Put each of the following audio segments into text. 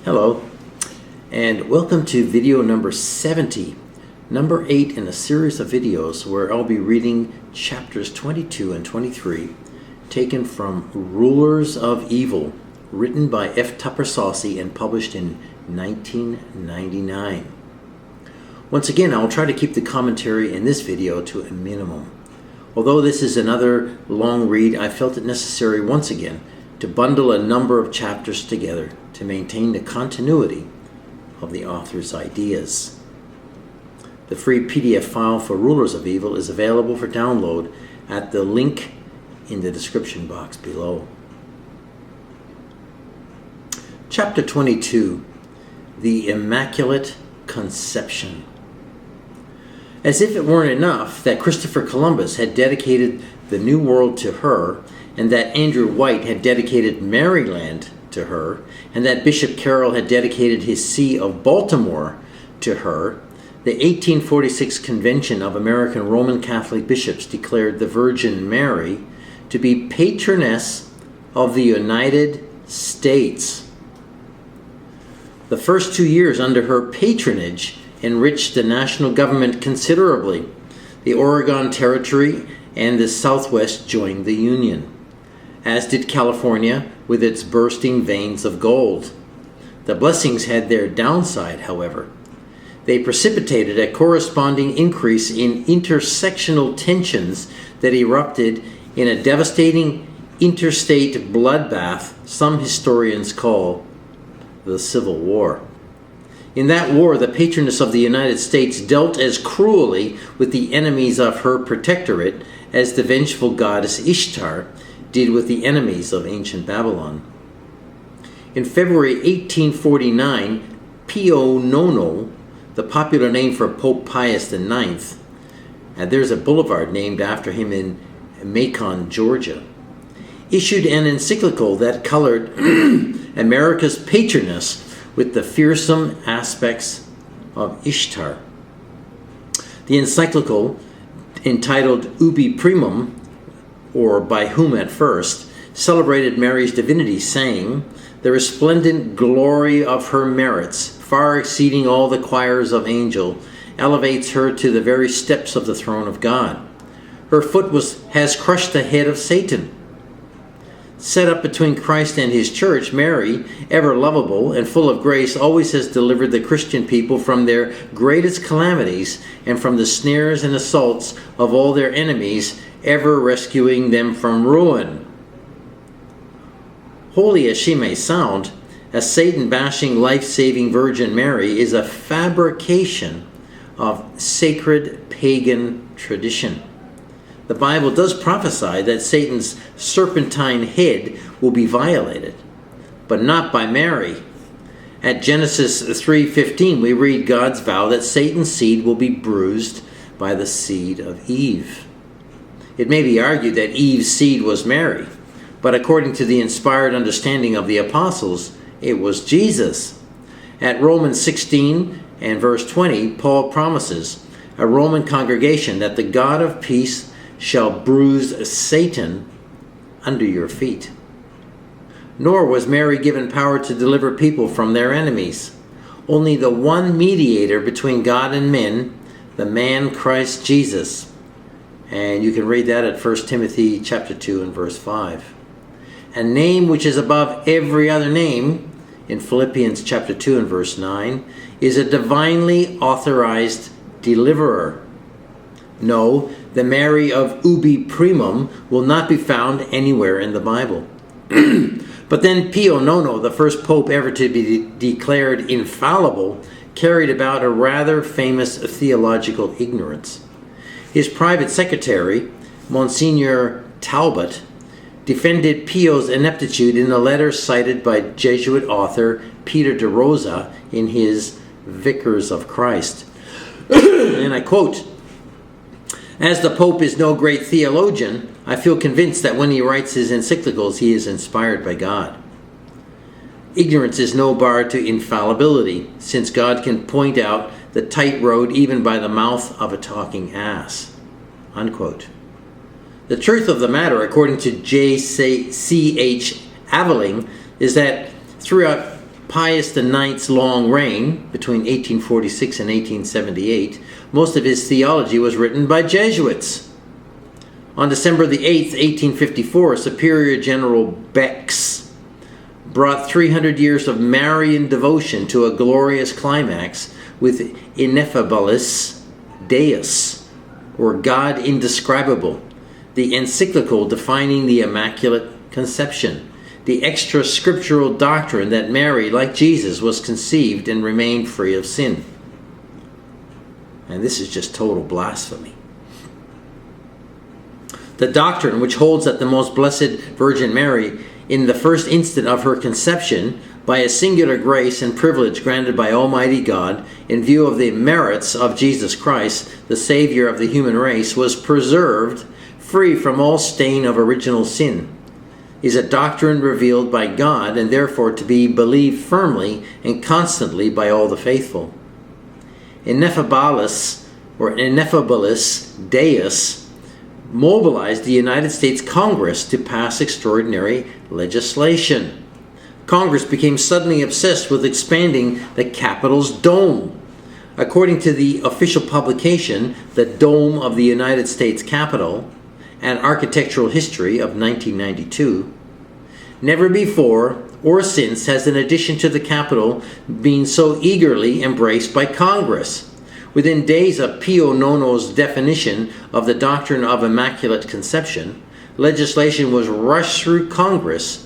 Hello, and welcome to video number 70, number 8 in a series of videos where I'll be reading chapters 22 and 23, taken from Rulers of Evil, written by F Tupper Saussy and published in 1999. Once again, I'll try to keep the commentary in this video to a minimum. Although this is another long read, I felt it necessary once again to bundle a number of chapters together to maintain the continuity of the author's ideas. The free PDF file for Rulers of Evil is available for download at the link in the description box below. Chapter 22, The Immaculate Conception. As if it weren't enough that Christopher Columbus had dedicated the New World to her, and that Andrew White had dedicated Maryland to her, and that Bishop Carroll had dedicated his See of Baltimore to her, the 1846 Convention of American Roman Catholic Bishops declared the Virgin Mary to be patroness of the United States. The first 2 years under her patronage enriched the national government considerably. The Oregon Territory and the Southwest joined the Union, as did California with its bursting veins of gold. The blessings had their downside, however. They precipitated a corresponding increase in intersectional tensions that erupted in a devastating interstate bloodbath some historians call the Civil War. In that war, the patroness of the United States dealt as cruelly with the enemies of her protectorate as the vengeful goddess Ishtar did with the enemies of ancient Babylon. In February 1849, Pio IX, the popular name for Pope Pius IX, and there's a boulevard named after him in Macon, Georgia, issued an encyclical that colored America's patroness with the fearsome aspects of Ishtar. The encyclical, entitled Ubi Primum, or By Whom at First, celebrated Mary's divinity, saying, "The resplendent glory of her merits, far exceeding all the choirs of angels, elevates her to the very steps of the throne of God. Her foot has crushed the head of Satan." Set up between Christ and his church, Mary, ever lovable and full of grace, always has delivered the Christian people from their greatest calamities and from the snares and assaults of all their enemies, ever rescuing them from ruin. Holy as she may sound, a Satan-bashing, life-saving Virgin Mary is a fabrication of sacred pagan tradition. The Bible does prophesy that Satan's serpentine head will be violated, but not by Mary. At Genesis 3:15, we read God's vow that Satan's seed will be bruised by the seed of Eve. It may be argued that Eve's seed was Mary, but according to the inspired understanding of the apostles, it was Jesus. At Romans 16 and verse 20, Paul promises a Roman congregation that the God of peace shall bruise Satan under your feet. Nor was Mary given power to deliver people from their enemies. Only the one mediator between God and men, the man Christ Jesus. And you can read that at 1 Timothy chapter 2 and verse 5. A name which is above every other name, in Philippians chapter 2 and verse 9, is a divinely authorized deliverer. No, the Mary of Ubi Primum will not be found anywhere in the Bible. But then Pio IX, the first pope ever to be declared infallible, carried about a rather famous theological ignorance. His private secretary, Monsignor Talbot, defended Pio's ineptitude in a letter cited by Jesuit author Peter de Rosa in his Vicars of Christ. And I quote, "As the Pope is no great theologian, I feel convinced that when he writes his encyclicals, he is inspired by God. Ignorance is no bar to infallibility, since God can point out the tight road even by the mouth of a talking ass." Unquote. The truth of the matter, according to J.C.H. Aveling, is that throughout Pius IX's long reign, between 1846 and 1878, most of his theology was written by Jesuits. On December the 8th, 1854, Superior General Bex brought 300 years of Marian devotion to a glorious climax with Ineffabilis Deus, or God Indescribable, the encyclical defining the Immaculate Conception, the extra-scriptural doctrine that Mary, like Jesus, was conceived and remained free of sin. And this is just total blasphemy. The doctrine which holds that the most blessed Virgin Mary, in the first instant of her conception, by a singular grace and privilege granted by Almighty God, in view of the merits of Jesus Christ, the Savior of the human race, was preserved free from all stain of original sin, is a doctrine revealed by God and therefore to be believed firmly and constantly by all the faithful. Ineffabilis, or Ineffabilis Deus, mobilized the United States Congress to pass extraordinary legislation. Congress became suddenly obsessed with expanding the Capitol's dome. According to the official publication, The Dome of the United States Capitol, an Architectural History of 1992, never before or since has an addition to the Capitol been so eagerly embraced by Congress. Within days of Pio IX's definition of the doctrine of Immaculate Conception, legislation was rushed through Congress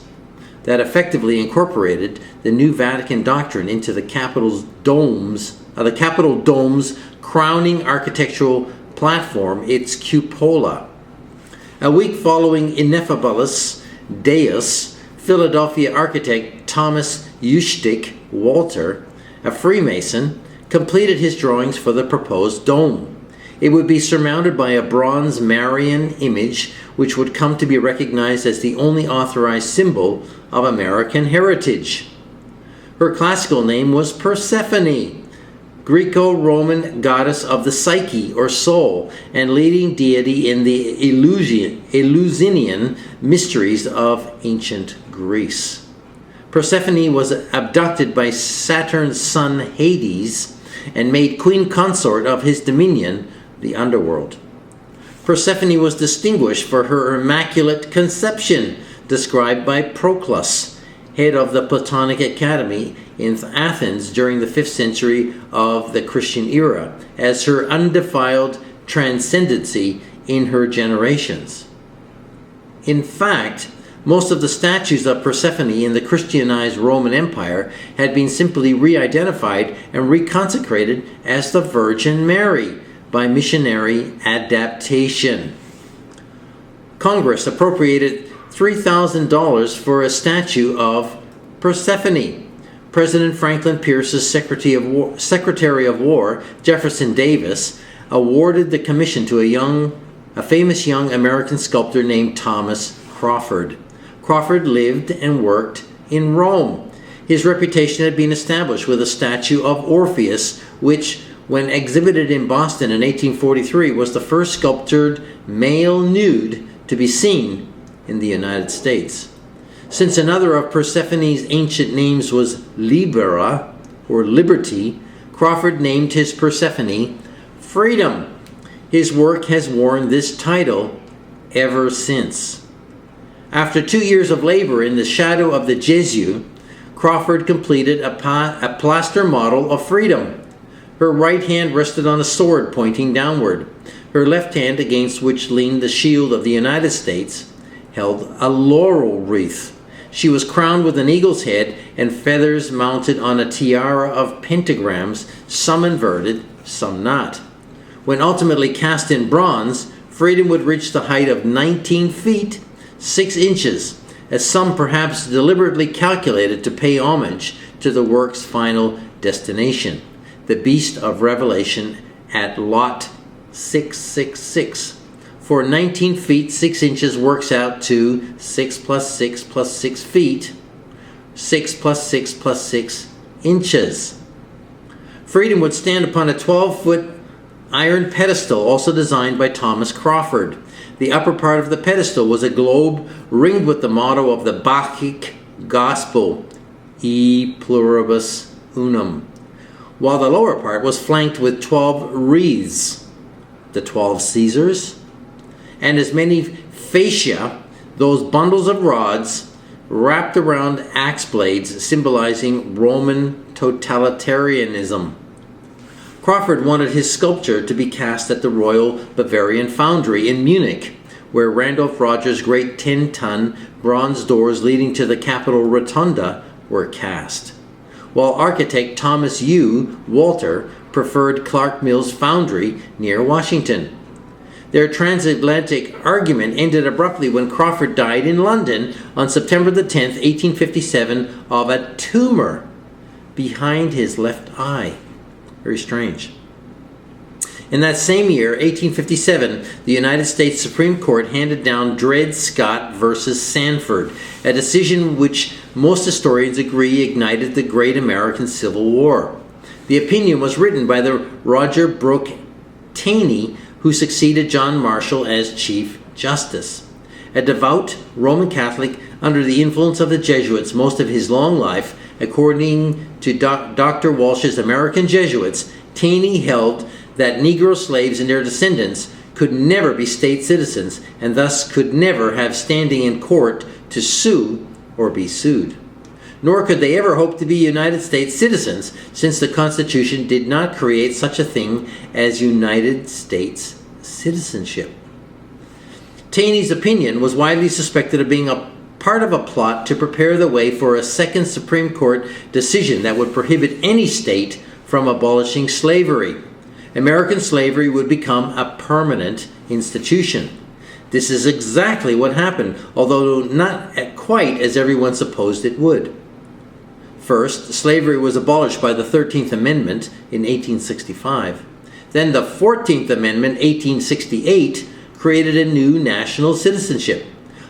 that effectively incorporated the new Vatican doctrine into the Capitol Dome's crowning architectural platform, its cupola. A week following Ineffabilis Deus, Philadelphia architect Thomas Eustache Walter, a Freemason, completed his drawings for the proposed dome. It would be surmounted by a bronze Marian image, which would come to be recognized as the only authorized symbol of American heritage. Her classical name was Persephone, Greco-Roman goddess of the psyche or soul, and leading deity in the Eleusinian mysteries of ancient Greece. Persephone was abducted by Saturn's son Hades and made queen consort of his dominion, the underworld. Persephone was distinguished for her immaculate conception, described by Proclus, head of the Platonic Academy in Athens during the 5th century of the Christian era, as her undefiled transcendency in her generations. In fact, most of the statues of Persephone in the Christianized Roman Empire had been simply re-identified and reconsecrated as the Virgin Mary by missionary adaptation. Congress appropriated $3,000 for a statue of Persephone. President Franklin Pierce's Secretary of War, Jefferson Davis, awarded the commission to a famous young American sculptor named Thomas Crawford. Crawford lived and worked in Rome. His reputation had been established with a statue of Orpheus, which, when exhibited in Boston in 1843, was the first sculptured male nude to be seen in the United States. Since another of Persephone's ancient names was Libera, or Liberty, Crawford named his Persephone Freedom. His work has worn this title ever since. After 2 years of labor in the shadow of the Jesuit, Crawford completed a plaster model of Freedom. Her right hand rested on a sword pointing downward. Her left hand, against which leaned the shield of the United States, held a laurel wreath. She was crowned with an eagle's head and feathers mounted on a tiara of pentagrams, some inverted, some not. When ultimately cast in bronze, Freedom would reach the height of 19 feet, 6 inches, as some perhaps deliberately calculated to pay homage to the work's final destination, the beast of Revelation at Lot 666. For 19 feet, 6 inches works out to 6 plus 6 plus 6 feet, 6 plus 6 plus 6 inches. Freedom would stand upon a 12-foot iron pedestal, also designed by Thomas Crawford. The upper part of the pedestal was a globe ringed with the motto of the Bacchic Gospel, E pluribus unum, while the lower part was flanked with 12 wreaths, the 12 Caesars, and as many fascia, those bundles of rods wrapped around axe blades symbolizing Roman totalitarianism. Crawford wanted his sculpture to be cast at the Royal Bavarian Foundry in Munich, where Randolph Rogers' great 10-ton bronze doors leading to the Capitol Rotunda were cast, while architect Thomas U. Walter preferred Clark Mills Foundry near Washington. Their transatlantic argument ended abruptly when Crawford died in London on September the 10th, 1857, of a tumor behind his left eye. Very strange. In that same year, 1857, the United States Supreme Court handed down Dred Scott versus Sanford, a decision which most historians agree ignited the Great American Civil War. The opinion was written by the Roger Brooke Taney, who succeeded John Marshall as Chief Justice. A devout Roman Catholic under the influence of the Jesuits most of his long life, according to Dr. Walsh's American Jesuits, Taney held that Negro slaves and their descendants could never be state citizens and thus could never have standing in court to sue or be sued. Nor could they ever hope to be United States citizens, since the Constitution did not create such a thing as United States citizenship. Taney's opinion was widely suspected of being a part of a plot to prepare the way for a second Supreme Court decision that would prohibit any state from abolishing slavery. American slavery would become a permanent institution. This is exactly what happened, although not quite as everyone supposed it would. First, slavery was abolished by the 13th Amendment in 1865. Then the 14th Amendment, 1868, created a new national citizenship.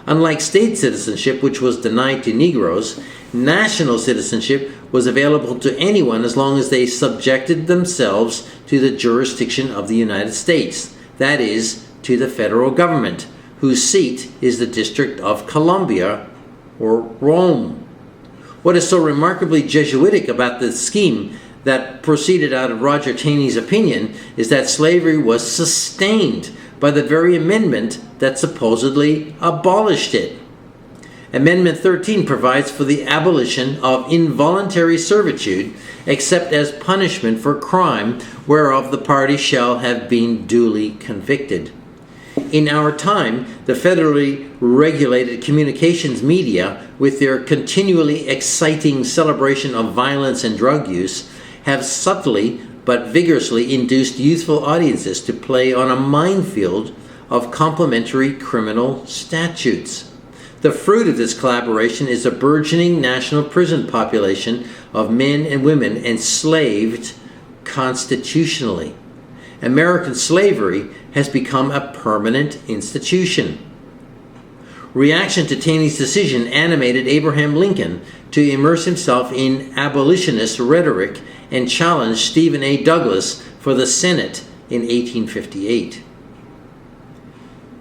Unlike state citizenship, which was denied to Negroes, national citizenship was available to anyone as long as they subjected themselves to the jurisdiction of the United States, that is, to the federal government, whose seat is the District of Columbia, or Rome. What is so remarkably Jesuitic about this scheme that proceeded out of Roger Taney's opinion is that slavery was sustained by the very amendment that supposedly abolished it. Amendment 13 provides for the abolition of involuntary servitude, except as punishment for crime whereof the party shall have been duly convicted. In our time, the federally regulated communications media, with their continually exciting celebration of violence and drug use, have subtly but vigorously induced youthful audiences to play on a minefield of complementary criminal statutes. The fruit of this collaboration is a burgeoning national prison population of men and women enslaved constitutionally. American slavery has become a permanent institution. Reaction to Taney's decision animated Abraham Lincoln to immerse himself in abolitionist rhetoric and challenge Stephen A. Douglas for the Senate in 1858.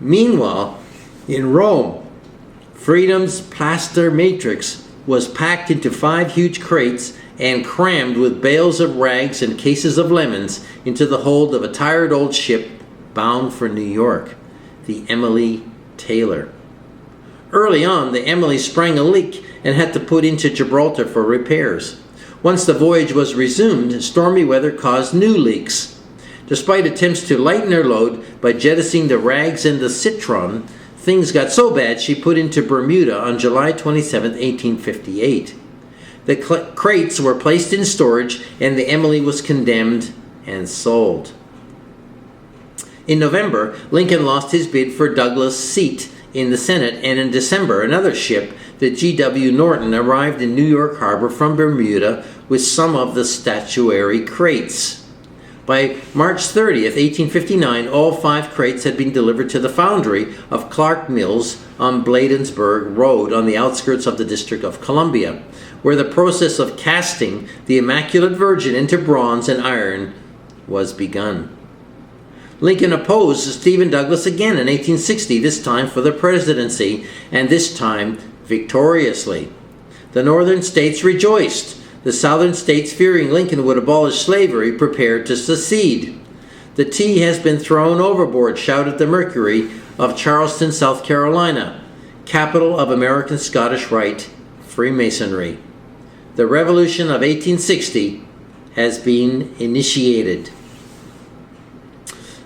Meanwhile, in Rome, freedom's plaster matrix was packed into 5 huge crates and crammed with bales of rags and cases of lemons into the hold of a tired old ship bound for New York, the Emily Taylor. Early on, the Emily sprang a leak and had to put into Gibraltar for repairs. Once the voyage was resumed, stormy weather caused new leaks. Despite attempts to lighten her load by jettisoning the rags and the citron, things got so bad she put into Bermuda on July 27, 1858. The crates were placed in storage and the Emily was condemned and sold. In November, Lincoln lost his bid for Douglas' seat in the Senate, and in December, another ship, the G.W. Norton, arrived in New York Harbor from Bermuda with some of the statuary crates. By March 30th, 1859, all 5 crates had been delivered to the foundry of Clark Mills on Bladensburg Road on the outskirts of the District of Columbia, where the process of casting the Immaculate Virgin into bronze and iron was begun. Lincoln opposed Stephen Douglas again in 1860, this time for the presidency, and this time victoriously. The northern states rejoiced. The southern states, fearing Lincoln would abolish slavery, prepared to secede. The tea has been thrown overboard, shouted the Mercury of Charleston, South Carolina, capital of American Scottish Rite, Freemasonry. The Revolution of 1860 has been initiated.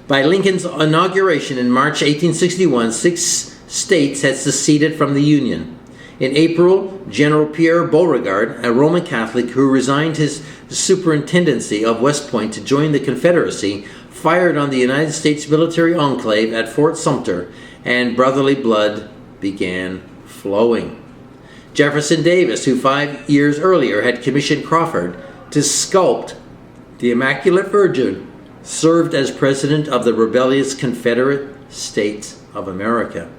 By Lincoln's inauguration in March 1861, 6 states had seceded from the Union. In April, General Pierre Beauregard, a Roman Catholic who resigned his superintendency of West Point to join the Confederacy, fired on the United States military enclave at Fort Sumter, and brotherly blood began flowing. Jefferson Davis, who 5 years earlier had commissioned Crawford to sculpt the Immaculate Virgin, served as president of the rebellious Confederate States of America.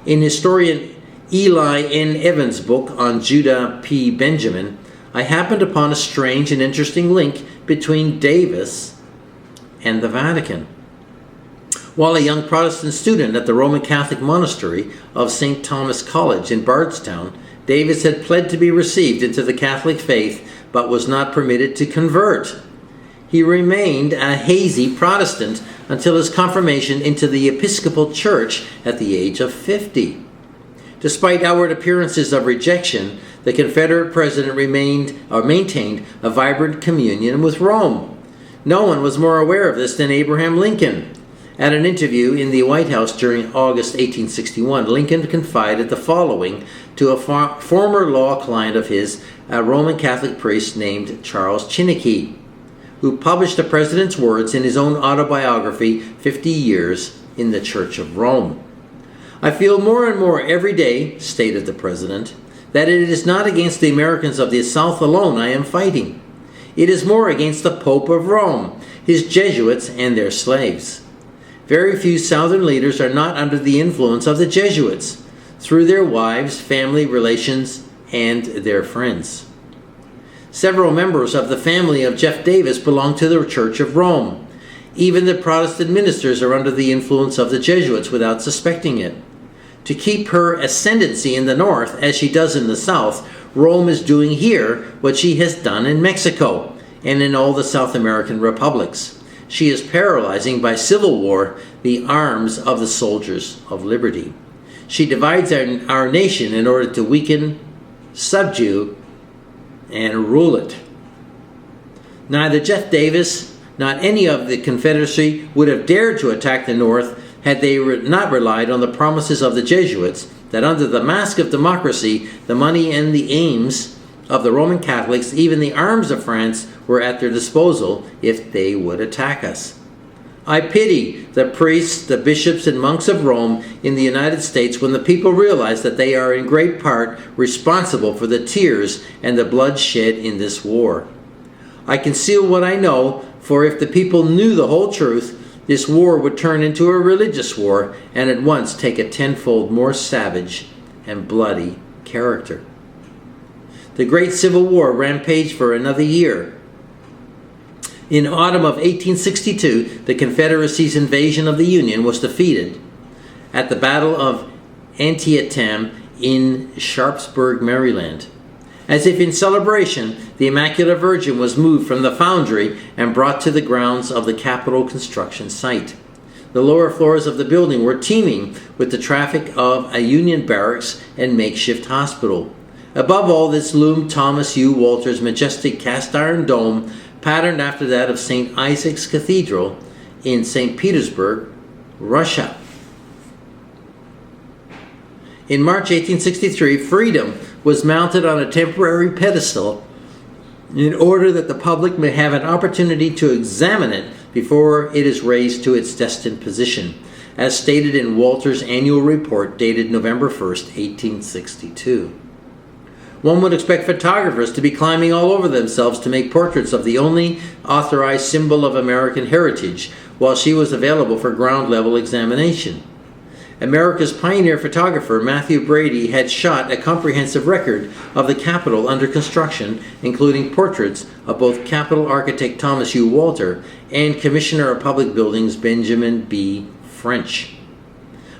In historian Eli N. Evans' book on Judah P. Benjamin, I happened upon a strange and interesting link between Davis and the Vatican. While a young Protestant student at the Roman Catholic monastery of St. Thomas College in Bardstown, Davis had pled to be received into the Catholic faith, but was not permitted to convert. He remained a hazy Protestant until his confirmation into the Episcopal Church at the age of 50. Despite outward appearances of rejection, the Confederate president maintained a vibrant communion with Rome. No one was more aware of this than Abraham Lincoln. At an interview in the White House during August 1861, Lincoln confided the following to a former law client of his, a Roman Catholic priest named Charles Chinnicky, who published the president's words in his own autobiography, 50 Years in the Church of Rome. I feel more and more every day, stated the president, that it is not against the Americans of the South alone I am fighting. It is more against the Pope of Rome, his Jesuits, and their slaves. Very few Southern leaders are not under the influence of the Jesuits, through their wives, family, relations, and their friends. Several members of the family of Jeff Davis belong to the Church of Rome. Even the Protestant ministers are under the influence of the Jesuits without suspecting it. To keep her ascendancy in the North, as she does in the South, Rome is doing here what she has done in Mexico and in all the South American republics. She is paralyzing by civil war the arms of the soldiers of liberty. She divides our nation in order to weaken, subdue, and rule it. Neither Jeff Davis, nor any of the Confederacy would have dared to attack the North had they not relied on the promises of the Jesuits that under the mask of democracy, the money and the aims of the Roman Catholics, even the arms of France, were at their disposal if they would attack us. I pity the priests, the bishops, and monks of Rome in the United States when the people realize that they are in great part responsible for the tears and the blood shed in this war. I conceal what I know, for if the people knew the whole truth, this war would turn into a religious war and at once take a tenfold more savage and bloody character. The Great Civil War rampaged for another year. In autumn of 1862, the Confederacy's invasion of the Union was defeated at the Battle of Antietam in Sharpsburg, Maryland. As if in celebration, the Immaculate Virgin was moved from the foundry and brought to the grounds of the Capitol construction site. The lower floors of the building were teeming with the traffic of a Union barracks and makeshift hospital. Above all this loomed Thomas U. Walter's majestic cast-iron dome, patterned after that of St. Isaac's Cathedral in St. Petersburg, Russia. In March 1863, Freedom was mounted on a temporary pedestal in order that the public may have an opportunity to examine it before it is raised to its destined position, as stated in Walter's annual report dated November 1st, 1862. One would expect photographers to be climbing all over themselves to make portraits of the only authorized symbol of American heritage, while she was available for ground-level examination. America's pioneer photographer Matthew Brady had shot a comprehensive record of the Capitol under construction, including portraits of both Capitol architect Thomas U. Walter and Commissioner of Public Buildings Benjamin B. French.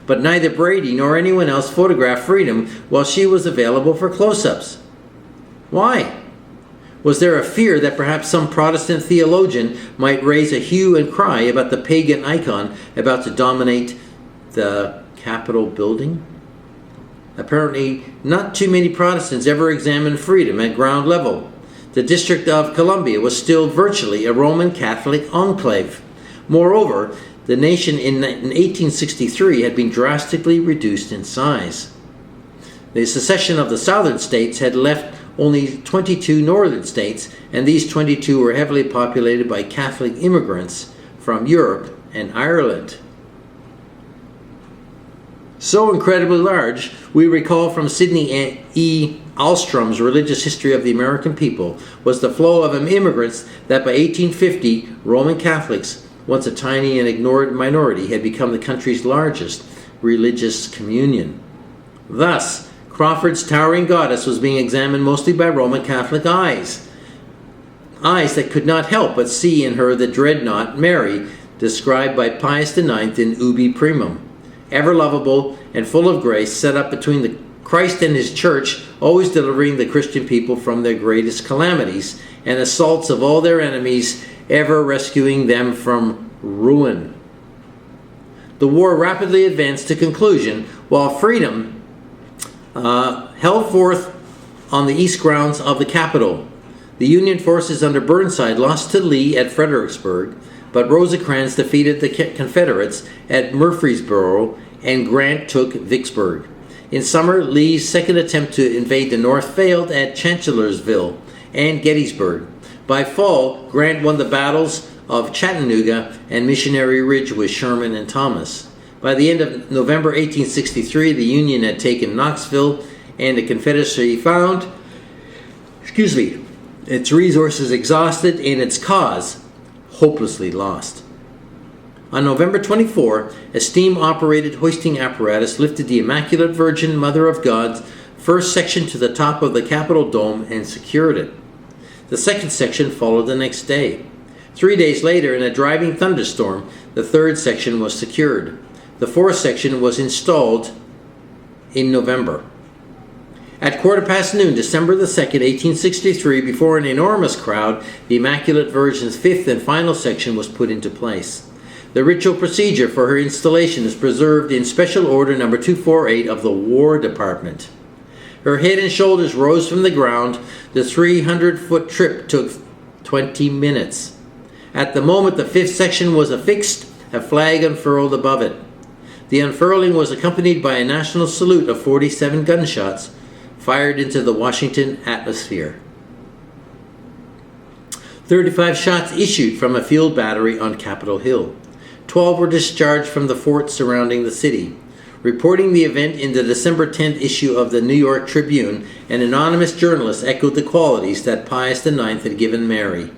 But neither Brady nor anyone else photographed Freedom while she was available for close-ups. Why? Was there a fear that perhaps some Protestant theologian might raise a hue and cry about the pagan icon about to dominate the Capitol building? Apparently, not too many Protestants ever examined freedom at ground level. The District of Columbia was still virtually a Roman Catholic enclave. Moreover, the nation in 1863 had been drastically reduced in size. The secession of the southern states had left only 22 northern states, and these 22 were heavily populated by Catholic immigrants from Europe and Ireland. So incredibly large, we recall from Sidney E. Alstrom's Religious History of the American People, was the flow of immigrants that by 1850, Roman Catholics, once a tiny and ignored minority, had become the country's largest religious communion. Thus, Crawford's towering goddess was being examined mostly by Roman Catholic eyes. Eyes that could not help but see in her the dreadnought Mary, described by Pius IX in Ubi Primum. Ever lovable and full of grace, set up between the Christ and his church, always delivering the Christian people from their greatest calamities and assaults of all their enemies, ever rescuing them from ruin. The war rapidly advanced to conclusion, while freedom held forth on the east grounds of the Capitol. The Union forces under Burnside lost to Lee at Fredericksburg, but Rosecrans defeated the Confederates at Murfreesboro, and Grant took Vicksburg. In summer, Lee's second attempt to invade the North failed at Chancellorsville and Gettysburg. By fall, Grant won the battles of Chattanooga and Missionary Ridge with Sherman and Thomas. By the end of November 1863, the Union had taken Knoxville, and the Confederacy found, its resources exhausted and its cause hopelessly lost. On November 24, a steam-operated hoisting apparatus lifted the Immaculate Virgin Mother of God's first section to the top of the Capitol dome and secured it. The second section followed the next day. 3 days later, in a driving thunderstorm, the third section was secured. The fourth section was installed in November. At noon, December the 2nd, 1863, before an enormous crowd, the Immaculate Virgin's fifth and final section was put into place. The ritual procedure for her installation is preserved in Special Order Number 248 of the War Department. Her head and shoulders rose from the ground. The 300-foot trip took 20 minutes. At the moment the fifth section was affixed, a flag unfurled above it. The unfurling was accompanied by a national salute of 47 gunshots fired into the Washington atmosphere. 35 shots issued from a field battery on Capitol Hill. 12 were discharged from the forts surrounding the city. Reporting the event in the December 10th issue of the New York Tribune, an anonymous journalist echoed the qualities that Pius IX had given Mary.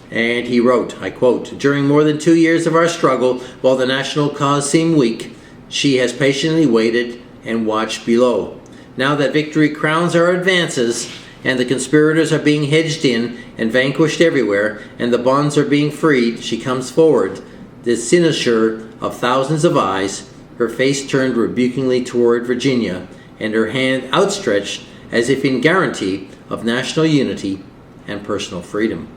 And he wrote, I quote, "During more than 2 years of our struggle, while the national cause seemed weak, she has patiently waited and watched below. Now that victory crowns our advances, and the conspirators are being hedged in and vanquished everywhere, and the bonds are being freed, she comes forward, the cynosure of thousands of eyes, her face turned rebukingly toward Virginia, and her hand outstretched as if in guarantee of national unity and personal freedom."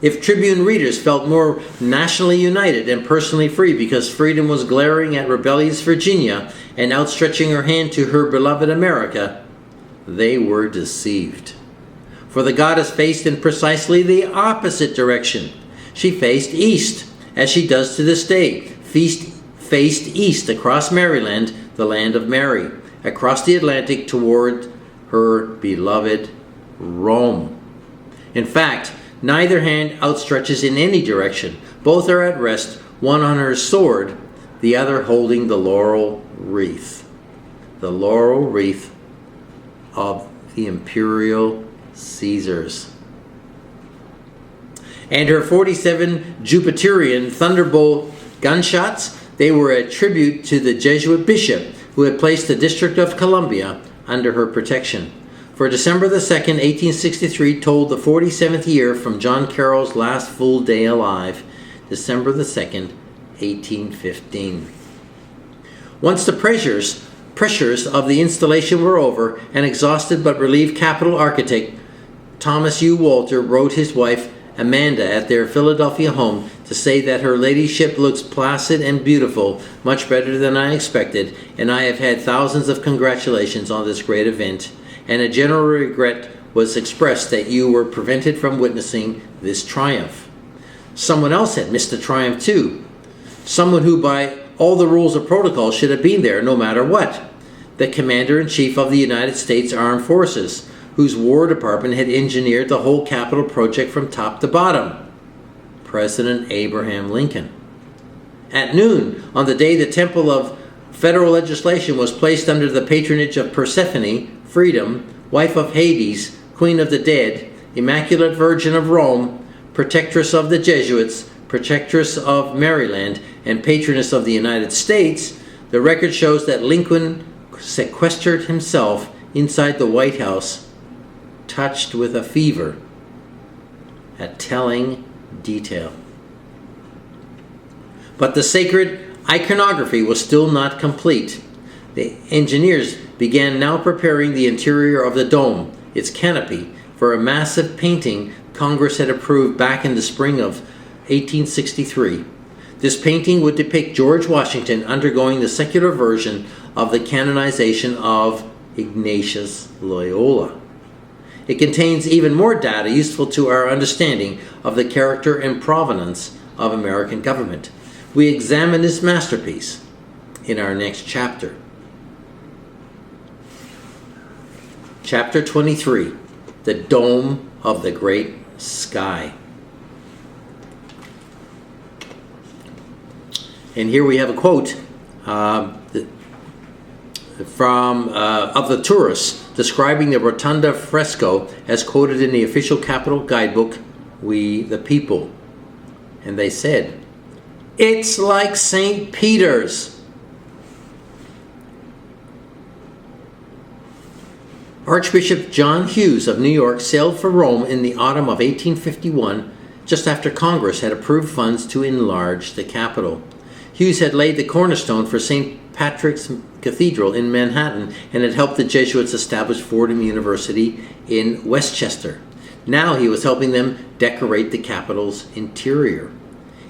If Tribune readers felt more nationally united and personally free because freedom was glaring at rebellious Virginia and outstretching her hand to her beloved America, they were deceived. For the goddess faced in precisely the opposite direction. She faced east, as she does to this day, faced east across Maryland, the land of Mary, across the Atlantic toward her beloved Rome. In fact, neither hand outstretches in any direction. Both are at rest, one on her sword, the other holding the laurel wreath. The laurel wreath of the imperial Caesars. And her 47 Jupiterian Thunderbolt gunshots, they were a tribute to the Jesuit bishop who had placed the District of Columbia under her protection. For December the 2nd, 1863 told the 47th year from John Carroll's last full day alive, December the 2nd, 1815. Once the pressures pressures of the installation were over, an exhausted but relieved Capitol architect Thomas U. Walter wrote his wife Amanda at their Philadelphia home to say that her ladyship looks placid and beautiful, much better than I expected, and I have had thousands of congratulations on this great event, and a general regret was expressed that you were prevented from witnessing this triumph. Someone else had missed the triumph too. Someone who, by all the rules of protocol, should have been there no matter what. The Commander-in-Chief of the United States Armed Forces, whose War Department had engineered the whole Capitol project from top to bottom. President Abraham Lincoln. At noon, on the day the Temple of Federal Legislation was placed under the patronage of Persephone, Freedom, wife of Hades, Queen of the Dead, Immaculate Virgin of Rome, Protectress of the Jesuits, Protectress of Maryland, and Patroness of the United States, the record shows that Lincoln sequestered himself inside the White House, touched with a fever, a telling detail. But the sacred iconography was still not complete. The engineers began now preparing the interior of the dome, its canopy, for a massive painting Congress had approved back in the spring of 1863. This painting would depict George Washington undergoing the secular version of the canonization of Ignatius Loyola. It contains even more data useful to our understanding of the character and provenance of American government. We examine this masterpiece in our next chapter. Chapter 23, The Dome of the Great Sky. And here we have a quote of the tourists describing the rotunda fresco as quoted in the official Capitol guidebook, We the People. And they said, "It's like St. Peter's." Archbishop John Hughes of New York sailed for Rome in the autumn of 1851, just after Congress had approved funds to enlarge the Capitol. Hughes had laid the cornerstone for St. Patrick's Cathedral in Manhattan and had helped the Jesuits establish Fordham University in Westchester. Now he was helping them decorate the Capitol's interior.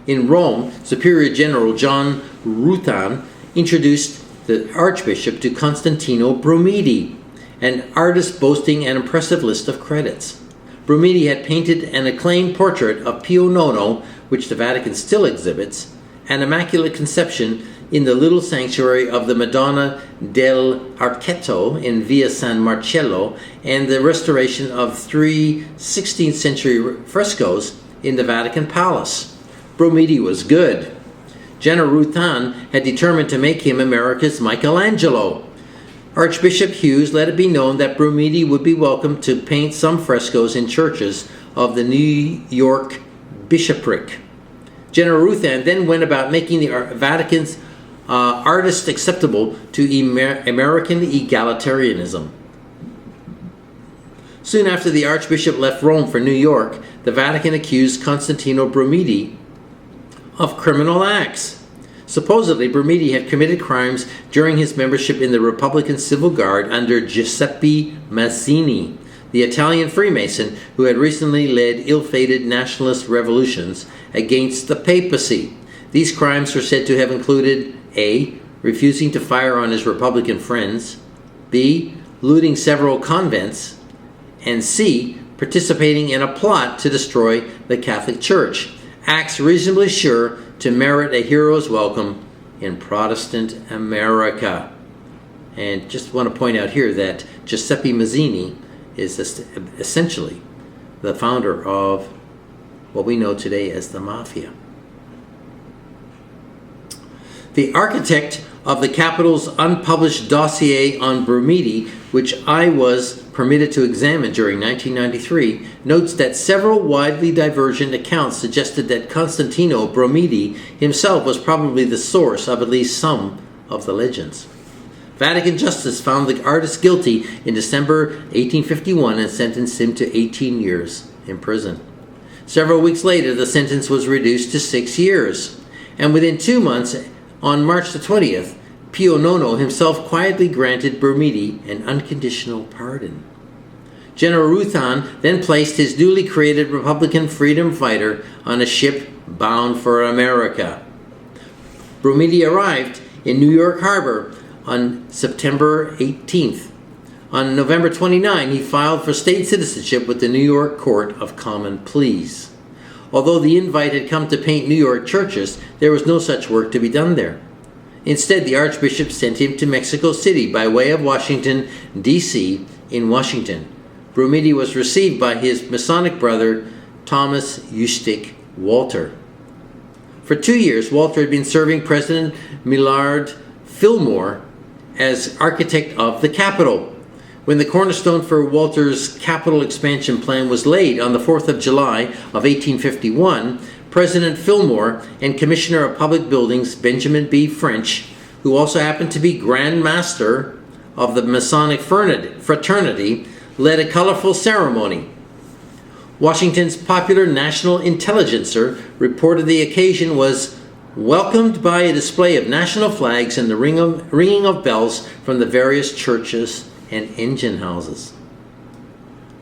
In Rome, Superior General John Ruthven introduced the Archbishop to Constantino Brumidi, an artist boasting an impressive list of credits. Brumidi had painted an acclaimed portrait of Pio IX, which the Vatican still exhibits, an Immaculate Conception in the little sanctuary of the Madonna del Archetto in Via San Marcello, and the restoration of 3 16th century frescoes in the Vatican Palace. Brumidi was good. General Ruthven had determined to make him America's Michelangelo. Archbishop Hughes let it be known that Brumidi would be welcome to paint some frescoes in churches of the New York bishopric. General Ruthven then went about making the Vatican's artist acceptable to American egalitarianism. Soon after the Archbishop left Rome for New York, the Vatican accused Constantino Brumidi of criminal acts. Supposedly, Brumidi had committed crimes during his membership in the Republican Civil Guard under Giuseppe Mazzini, the Italian Freemason who had recently led ill-fated nationalist revolutions against the papacy. These crimes are said to have included A. refusing to fire on his Republican friends, B. looting several convents, and C. participating in a plot to destroy the Catholic Church, acts reasonably sure to merit a hero's welcome in Protestant America. And just want to point out here that Giuseppe Mazzini is essentially the founder of what we know today as the Mafia. The architect of the Capitol's unpublished dossier on Brumidi, which I was permitted to examine during 1993, notes that several widely divergent accounts suggested that Constantino Brumidi himself was probably the source of at least some of the legends. Vatican justice found the artist guilty in December 1851 and sentenced him to 18 years in prison. Several weeks later, the sentence was reduced to 6 years. And within 2 months, on March the 20th, Pio IX himself quietly granted Brumidi an unconditional pardon. General Ruthan then placed his newly created Republican freedom fighter on a ship bound for America. Brumidi arrived in New York Harbor on September 18th. On November 29, he filed for state citizenship with the New York Court of Common Pleas. Although the invite had come to paint New York churches, there was no such work to be done there. Instead, the Archbishop sent him to Mexico City by way of Washington, D.C. in Washington. Brumidi was received by his Masonic brother, Thomas Eustace Walter. For 2 years, Walter had been serving President Millard Fillmore as architect of the Capitol. When the cornerstone for Walter's capital expansion plan was laid on the 4th of July of 1851, President Fillmore and Commissioner of Public Buildings Benjamin B. French, who also happened to be Grand Master of the Masonic fraternity, led a colorful ceremony. Washington's popular national intelligencer reported the occasion was welcomed by a display of national flags and the ringing of bells from the various churches and engine houses.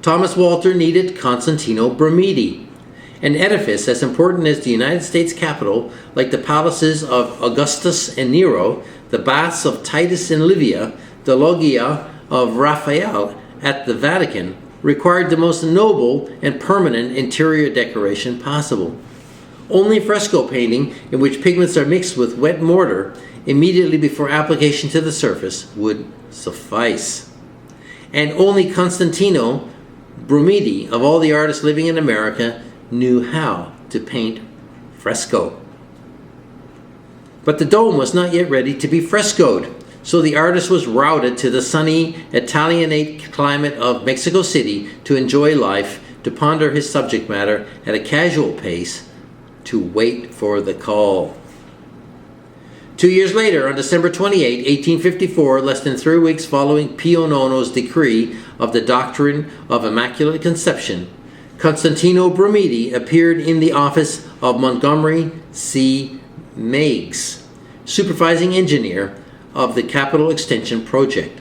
Thomas Walter needed Constantino Brumidi, an edifice as important as the United States Capitol, like the palaces of Augustus and Nero, the baths of Titus and Livia, the loggia of Raphael at the Vatican, required the most noble and permanent interior decoration possible. Only fresco painting, in which pigments are mixed with wet mortar immediately before application to the surface, would suffice. And only Constantino Brumidi, of all the artists living in America, knew how to paint fresco. But the dome was not yet ready to be frescoed, so the artist was routed to the sunny Italianate climate of Mexico City to enjoy life, to ponder his subject matter at a casual pace, to wait for the call. 2 years later, on December 28, 1854, less than 3 weeks following Pio IX's decree of the doctrine of Immaculate Conception, Constantino Brumidi appeared in the office of Montgomery C. Meigs, supervising engineer of the Capitol Extension Project.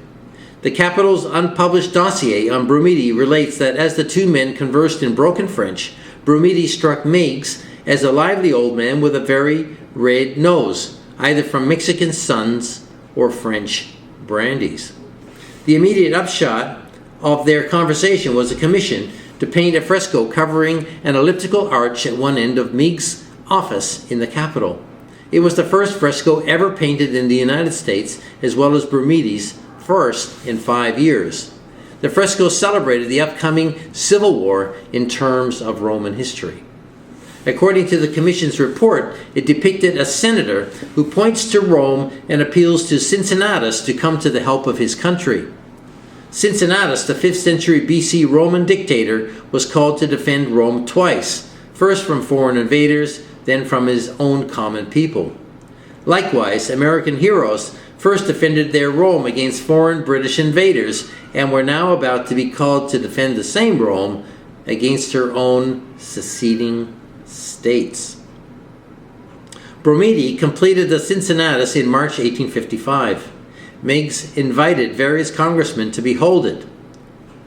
The Capitol's unpublished dossier on Brumidi relates that as the two men conversed in broken French, Brumidi struck Meigs as a lively old man with a very red nose, either from Mexican suns or French brandies. The immediate upshot of their conversation was a commission to paint a fresco covering an elliptical arch at one end of Meigs' office in the Capitol. It was the first fresco ever painted in the United States, as well as Brumidi's first in 5 years. The fresco celebrated the upcoming Civil War in terms of Roman history. According to the Commission's report, it depicted a senator who points to Rome and appeals to Cincinnatus to come to the help of his country. Cincinnatus, the 5th century BC Roman dictator, was called to defend Rome twice, first from foreign invaders, then from his own common people. Likewise, American heroes first defended their Rome against foreign British invaders and were now about to be called to defend the same Rome against her own seceding states. Brumidi completed the Cincinnatus in March 1855. Meigs invited various congressmen to behold it.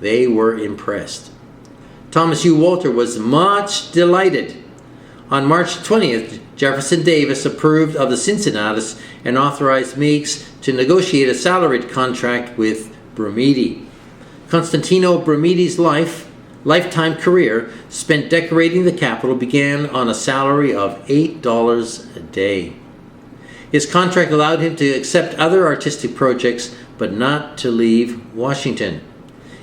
They were impressed. Thomas U. Walter was much delighted. On March 20th, Jefferson Davis approved of the Cincinnatus and authorized Meigs to negotiate a salaried contract with Brumidi. Constantino Brumidi's lifetime career spent decorating the Capitol began on a salary of $8 a day. His contract allowed him to accept other artistic projects, but not to leave Washington.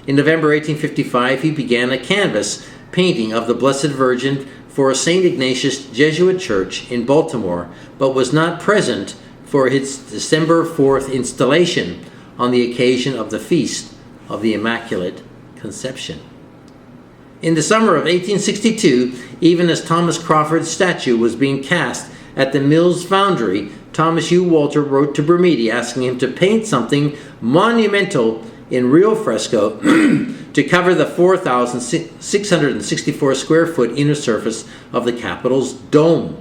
In November 1855, he began a canvas painting of the Blessed Virgin for St. Ignatius Jesuit Church in Baltimore, but was not present for its December 4th installation on the occasion of the Feast of the Immaculate Conception. In the summer of 1862, even as Thomas Crawford's statue was being cast at the Mills Foundry, Thomas U. Walter wrote to Brumidi asking him to paint something monumental in real fresco to cover the 4,664 square foot inner surface of the Capitol's dome.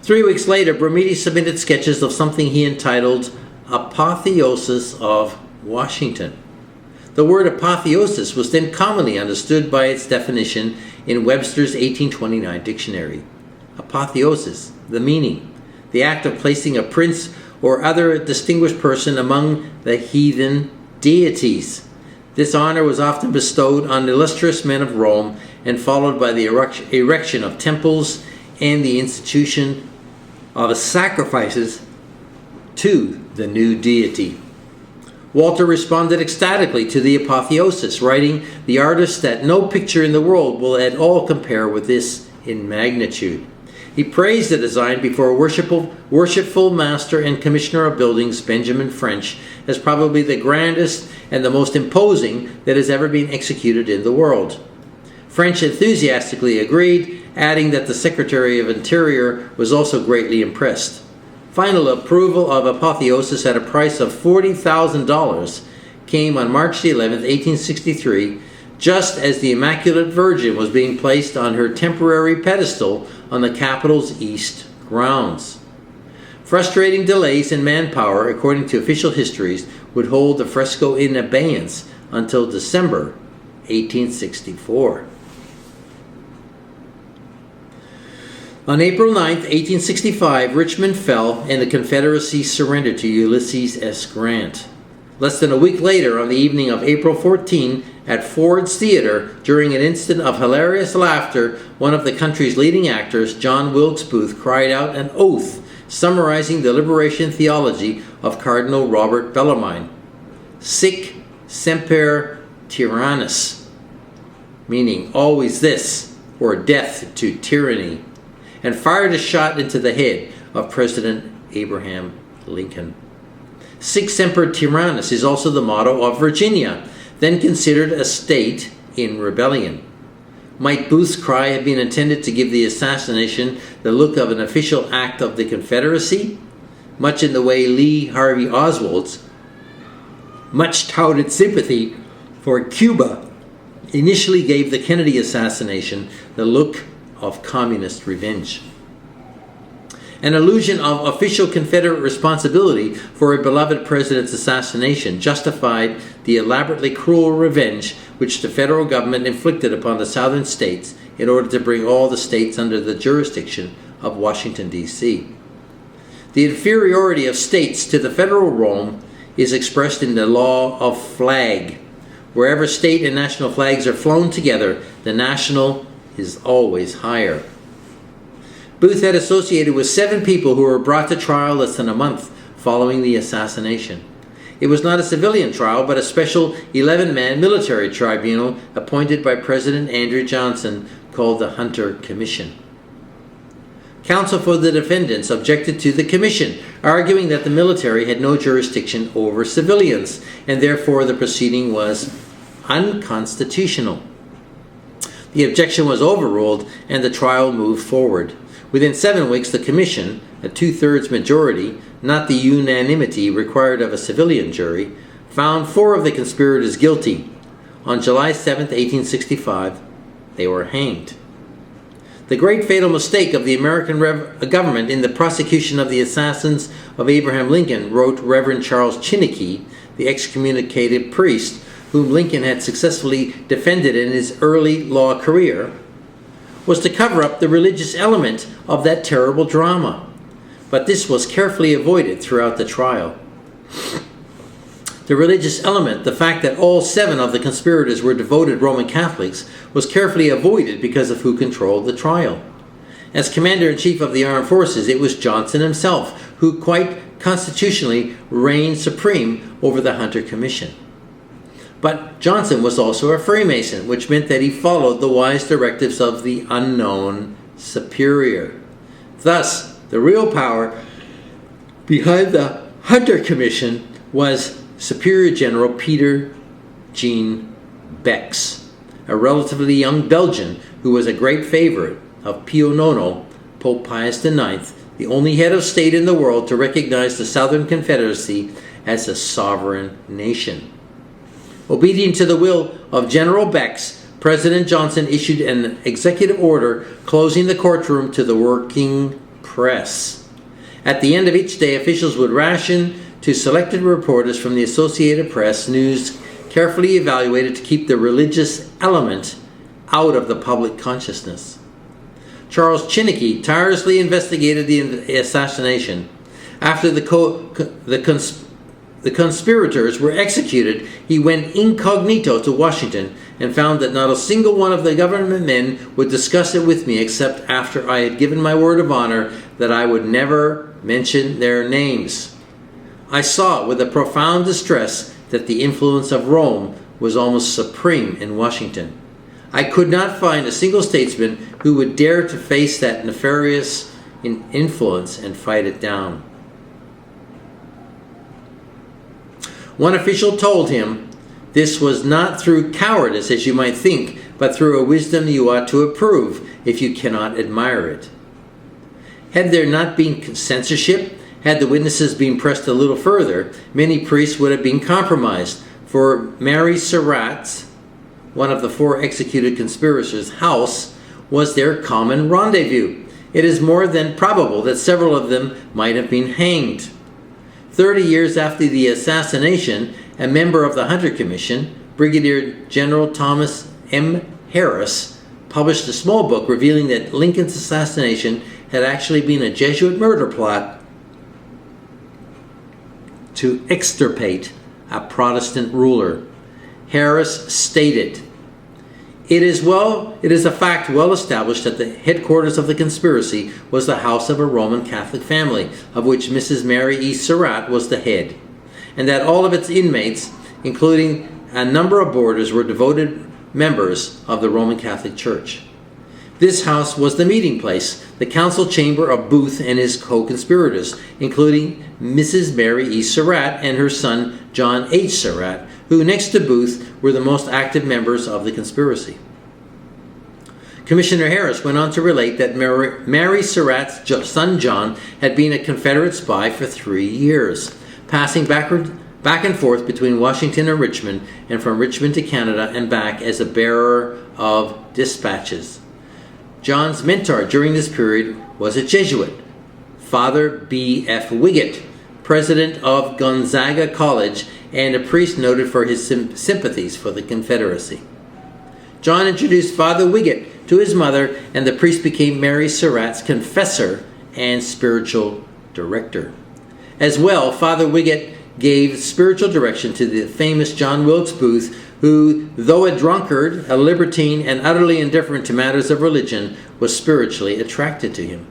3 weeks later, Bromide submitted sketches of something he entitled Apotheosis of Washington. The word apotheosis was then commonly understood by its definition in Webster's 1829 dictionary. Apotheosis, the meaning, the act of placing a prince or other distinguished person among the heathen deities. This honor was often bestowed on illustrious men of Rome and followed by the erection of temples and the institution of sacrifices to the new deity. Walter responded ecstatically to the apotheosis, writing, "The artist that no picture in the world will at all compare with this in magnitude." He praised the design before worshipful master and commissioner of buildings, Benjamin French, as probably the grandest and the most imposing that has ever been executed in the world. French enthusiastically agreed, adding that the Secretary of Interior was also greatly impressed. Final approval of Apotheosis at a price of $40,000 came on March 11, 1863, just as the Immaculate Virgin was being placed on her temporary pedestal on the Capitol's east grounds. Frustrating delays in manpower, according to official histories, would hold the fresco in abeyance until December 1864. On April 9, 1865, Richmond fell and the Confederacy surrendered to Ulysses S. Grant. Less than a week later, on the evening of April 14, at Ford's Theater, during an instant of hilarious laughter, one of the country's leading actors, John Wilkes Booth, cried out an oath summarizing the liberation theology of Cardinal Robert Bellarmine. Sic semper tyrannus, meaning always this, or death to tyranny, and fired a shot into the head of President Abraham Lincoln. Sic semper tyrannis is also the motto of Virginia, then considered a state in rebellion. Might Booth's cry have been intended to give the assassination the look of an official act of the Confederacy, much in the way Lee Harvey Oswald's much-touted sympathy for Cuba initially gave the Kennedy assassination the look of communist revenge? An illusion of official Confederate responsibility for a beloved president's assassination justified the elaborately cruel revenge which the federal government inflicted upon the southern states in order to bring all the states under the jurisdiction of Washington, D.C. The inferiority of states to the federal Rome is expressed in the law of flag. Wherever state and national flags are flown together, the national is always higher. Booth had associated with 7 people who were brought to trial less than a month following the assassination. It was not a civilian trial, but a special 11-man military tribunal appointed by President Andrew Johnson called the Hunter Commission. Counsel for the defendants objected to the commission, arguing that the military had no jurisdiction over civilians, and therefore the proceeding was unconstitutional. The objection was overruled, and the trial moved forward. Within 7 weeks, the commission, a 2/3 majority, not the unanimity required of a civilian jury, found 4 of the conspirators guilty. On July 7, 1865, they were hanged. The great fatal mistake of the American government in the prosecution of the assassins of Abraham Lincoln, wrote Reverend Charles Chinnicky, the excommunicated priest whom Lincoln had successfully defended in his early law career, was to cover up the religious element of that terrible drama. But this was carefully avoided throughout the trial. The religious element, the fact that all 7 of the conspirators were devoted Roman Catholics, was carefully avoided because of who controlled the trial. As Commander-in-Chief of the Armed Forces, it was Johnson himself who quite constitutionally reigned supreme over the Hunter Commission. But Johnson was also a Freemason, which meant that he followed the wise directives of the unknown superior. Thus, the real power behind the Hunter Commission was Superior General Peter Jean Bex, a relatively young Belgian who was a great favorite of Pio IX, Pope Pius IX, the only head of state in the world to recognize the Southern Confederacy as a sovereign nation. Obedient to the will of General Bex, President Johnson issued an executive order closing the courtroom to the working press. At the end of each day, officials would ration to selected reporters from the Associated Press news carefully evaluated to keep the religious element out of the public consciousness. Charles Chinnicky tirelessly investigated the assassination. After the conspirators were executed, he went incognito to Washington and found that not a single one of the government men would discuss it with me except after I had given my word of honor that I would never mention their names. I saw with a profound distress that the influence of Rome was almost supreme in Washington. I could not find a single statesman who would dare to face that nefarious influence and fight it down. One official told him, "This was not through cowardice, as you might think, but through a wisdom you ought to approve, if you cannot admire it." Had there not been censorship, had the witnesses been pressed a little further, many priests would have been compromised, for Mary Surratt's, one of the 4 executed conspirators' house, was their common rendezvous. It is more than probable that several of them might have been hanged. 30 years after the assassination, a member of the Hunter Commission, Brigadier General Thomas M. Harris, published a small book revealing that Lincoln's assassination had actually been a Jesuit murder plot to extirpate a Protestant ruler. Harris stated, It is a fact well established that the headquarters of the conspiracy was the house of a Roman Catholic family, of which Mrs. Mary E. Surratt was the head, and that all of its inmates, including a number of boarders, were devoted members of the Roman Catholic Church. This house was the meeting place, the council chamber of Booth and his co-conspirators, including Mrs. Mary E. Surratt and her son John H. Surratt, who next to Booth were the most active members of the conspiracy. Commissioner Harris went on to relate that Mary Surratt's son John had been a Confederate spy for 3 years, passing back and forth between Washington and Richmond, and from Richmond to Canada and back as a bearer of dispatches. John's mentor during this period was a Jesuit, Father B. F. Wiggett, president of Gonzaga College, and a priest noted for his sympathies for the Confederacy. John introduced Father Wiggett to his mother, and the priest became Mary Surratt's confessor and spiritual director. As well, Father Wiggett gave spiritual direction to the famous John Wilkes Booth, who, though a drunkard, a libertine, and utterly indifferent to matters of religion, was spiritually attracted to him.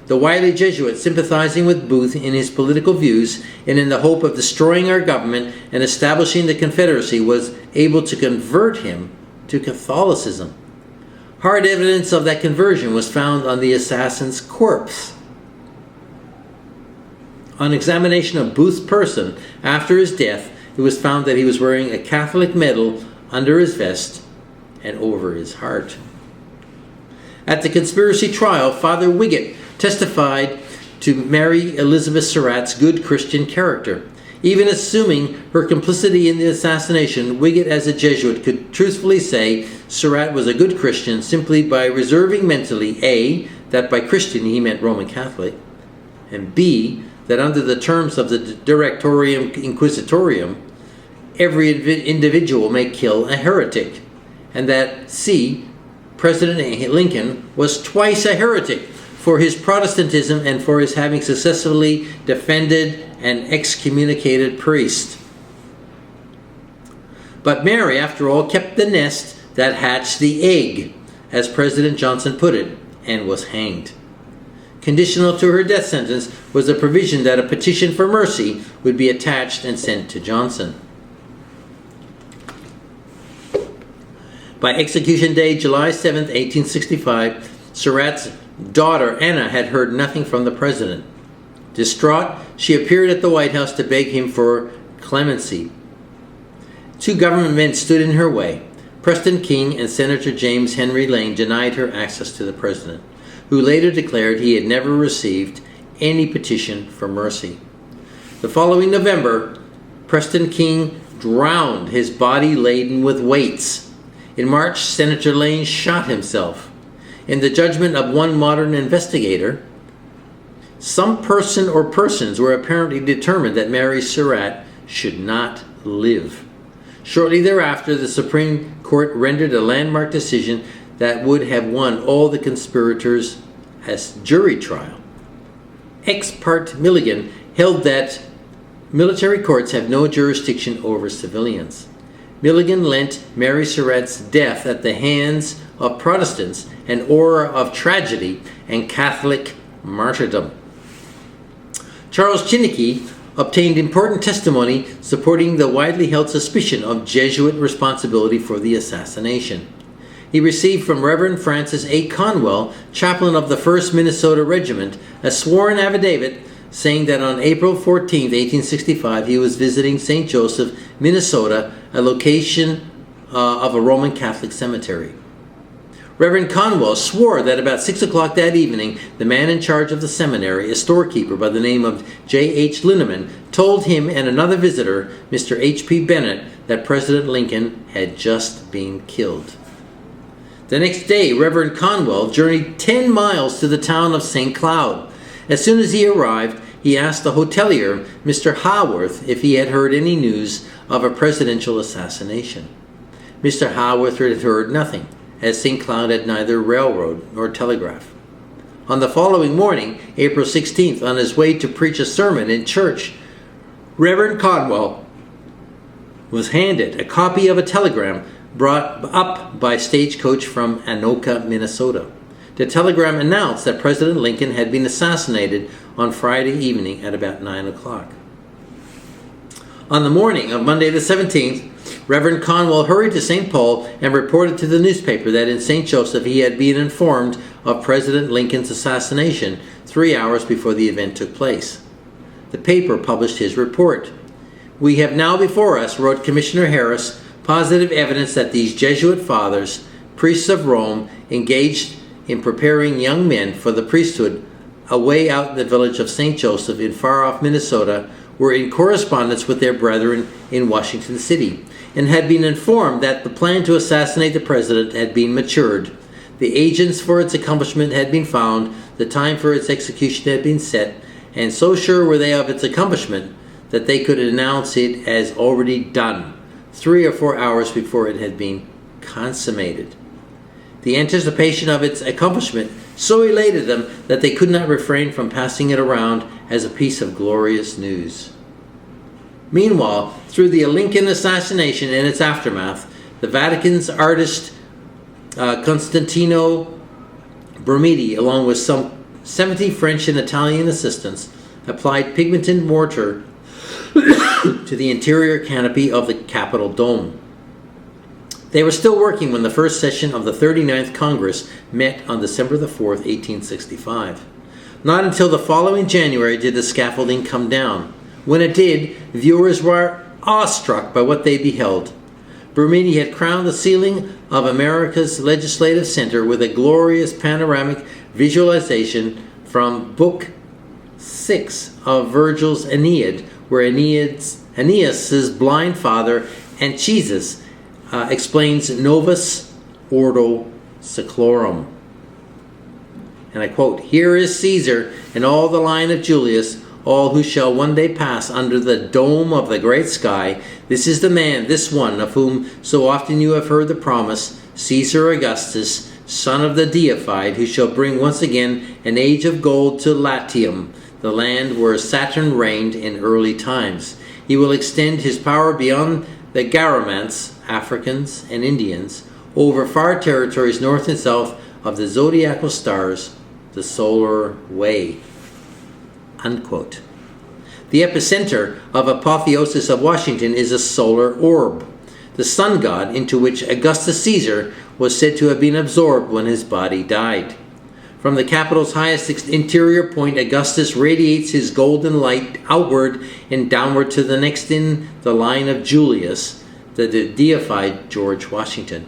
The wily Jesuit, sympathizing with Booth in his political views and in the hope of destroying our government and establishing the Confederacy, was able to convert him to Catholicism. Hard evidence of that conversion was found on the assassin's corpse. On examination of Booth's person after his death, it was found that he was wearing a Catholic medal under his vest and over his heart. At the conspiracy trial, Father Wiggett testified to Mary Elizabeth Surratt's good Christian character. Even assuming her complicity in the assassination, Wiggett, as a Jesuit, could truthfully say Surratt was a good Christian simply by reserving mentally, A, that by Christian he meant Roman Catholic, and B, that under the terms of the Directorium Inquisitorium, every individual may kill a heretic, and that C, President Lincoln was twice a heretic for his Protestantism and for his having successfully defended an excommunicated priest. But Mary, after all, kept the nest that hatched the egg, as President Johnson put it, and was hanged. Conditional to her death sentence was a provision that a petition for mercy would be attached and sent to Johnson. By execution day, July 7, 1865, Surratt's daughter Anna had heard nothing from the president. Distraught, she appeared at the White House to beg him for clemency. 2 government men stood in her way. Preston King and Senator James Henry Lane denied her access to the president, who later declared he had never received any petition for mercy. The following November, Preston King drowned, his body laden with weights. In March, Senator Lane shot himself. In the judgment of one modern investigator, Some person or persons were apparently determined that Mary Surratt should not live. Shortly thereafter, the Supreme Court rendered a landmark decision that would have won all the conspirators as jury trial. Ex parte Milligan held that military courts have no jurisdiction over civilians. Milligan lent Mary Surratt's death at the hands of Protestants an aura of tragedy and Catholic martyrdom. Charles Chinnicky obtained important testimony supporting the widely held suspicion of Jesuit responsibility for the assassination. He received from Reverend Francis A. Conwell, chaplain of the 1st Minnesota Regiment, a sworn affidavit saying that on April 14, 1865, he was visiting St. Joseph, Minnesota, a location of a Roman Catholic cemetery. Reverend Conwell swore that about 6 o'clock that evening, the man in charge of the seminary, a storekeeper by the name of J.H. Linneman, told him and another visitor, Mr. H.P. Bennett, that President Lincoln had just been killed. The next day, Reverend Conwell journeyed 10 miles to the town of St. Cloud. As soon as he arrived, he asked the hotelier, Mr. Haworth, if he had heard any news of a presidential assassination. Mr. Haworth had heard nothing, as St. Cloud had neither railroad nor telegraph. On the following morning, April 16th, on his way to preach a sermon in church, Reverend Conwell was handed a copy of a telegram brought up by stagecoach from Anoka, Minnesota. The telegram announced that President Lincoln had been assassinated on Friday evening at about 9 o'clock. On the morning of Monday the 17th, Reverend Conwell hurried to St. Paul and reported to the newspaper that in St. Joseph he had been informed of President Lincoln's assassination 3 hours before the event took place. The paper published his report. "We have now before us," wrote Commissioner Harris, "positive evidence that these Jesuit fathers, priests of Rome, engaged in preparing young men for the priesthood away out in the village of St. Joseph in far-off Minnesota, were in correspondence with their brethren in Washington City, and had been informed that the plan to assassinate the president had been matured. The agents for its accomplishment had been found, the time for its execution had been set, and so sure were they of its accomplishment that they could announce it as already done, 3 or 4 hours before it had been consummated. The anticipation of its accomplishment so elated them that they could not refrain from passing it around as a piece of glorious news." Meanwhile, through the Lincoln assassination and its aftermath, the Vatican's artist Constantino Brumidi, along with some 70 French and Italian assistants, applied pigmented mortar to the interior canopy of the Capitol dome. They were still working when the first session of the 39th Congress met on December the 4th, 1865. Not until the following January did the scaffolding come down. When it did, viewers were awestruck by what they beheld. Brumidi had crowned the ceiling of America's Legislative Center with a glorious panoramic visualization from Book 6 of Virgil's Aeneid, where Aeneas' blind father, Anchises, explains Novus Ordo Seclorum. And I quote, "Here is Caesar and all the line of Julius, all who shall one day pass under the dome of the great sky. This is the man, this one, of whom so often you have heard the promise, Caesar Augustus, son of the deified, who shall bring once again an age of gold to Latium, the land where Saturn reigned in early times. He will extend his power beyond the Garamants, Africans, and Indians, over far territories north and south of the zodiacal stars, the solar way." Unquote. The epicenter of Apotheosis of Washington is a solar orb, the sun god into which Augustus Caesar was said to have been absorbed when his body died. From the Capitol's highest interior point, Augustus radiates his golden light outward and downward to the next in the line of Julius, the deified George Washington.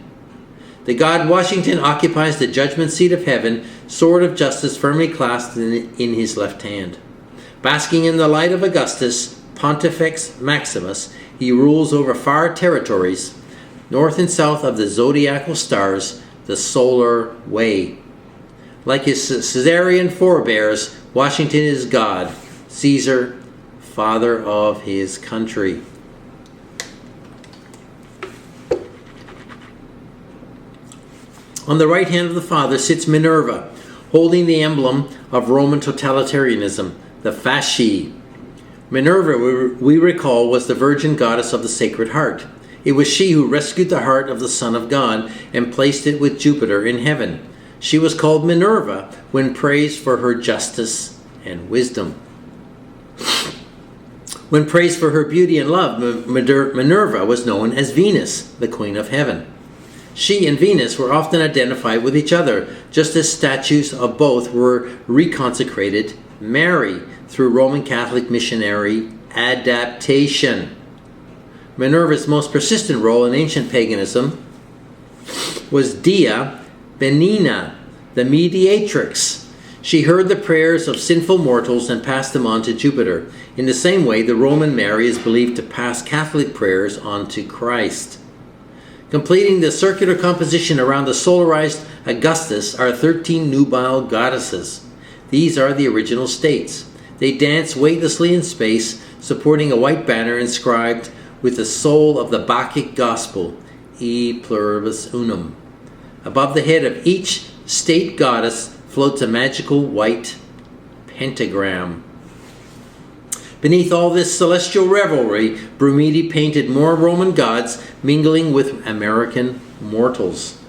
The god Washington occupies the judgment seat of heaven, sword of justice firmly clasped in his left hand. Basking in the light of Augustus, Pontifex Maximus, he rules over far territories, north and south of the zodiacal stars, the solar way. Like his Caesarian forebears, Washington is God, Caesar, father of his country. On the right hand of the Father sits Minerva, holding the emblem of Roman totalitarianism, the fasci. Minerva, we recall, was the virgin goddess of the Sacred Heart. It was she who rescued the heart of the Son of God and placed it with Jupiter in heaven. She was called Minerva when praised for her justice and wisdom. When praised for her beauty and love, Minerva was known as Venus, the Queen of Heaven. She and Venus were often identified with each other, just as statues of both were reconsecrated Mary through Roman Catholic missionary adaptation. Minerva's most persistent role in ancient paganism was Dea Benina, the mediatrix. She heard the prayers of sinful mortals and passed them on to Jupiter. In the same way, the Roman Mary is believed to pass Catholic prayers on to Christ. Completing the circular composition around the solarized Augustus are 13 nubile goddesses. These are the original states. They dance weightlessly in space, supporting a white banner inscribed with the soul of the Bacchic Gospel, E pluribus unum. Above the head of each state goddess floats a magical white pentagram. Beneath all this celestial revelry, Brumidi painted more Roman gods mingling with American mortals.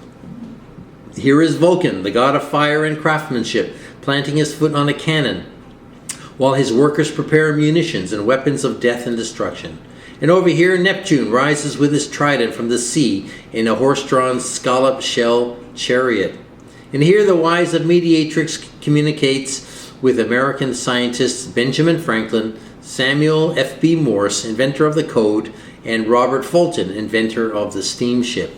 Here is Vulcan, the god of fire and craftsmanship, planting his foot on a cannon, while his workers prepare munitions and weapons of death and destruction. And over here, Neptune rises with his trident from the sea in a horse-drawn scallop shell chariot. And here the wise of Mediatrix communicates with American scientists Benjamin Franklin, Samuel F.B. Morse, inventor of the code, and Robert Fulton, inventor of the steamship.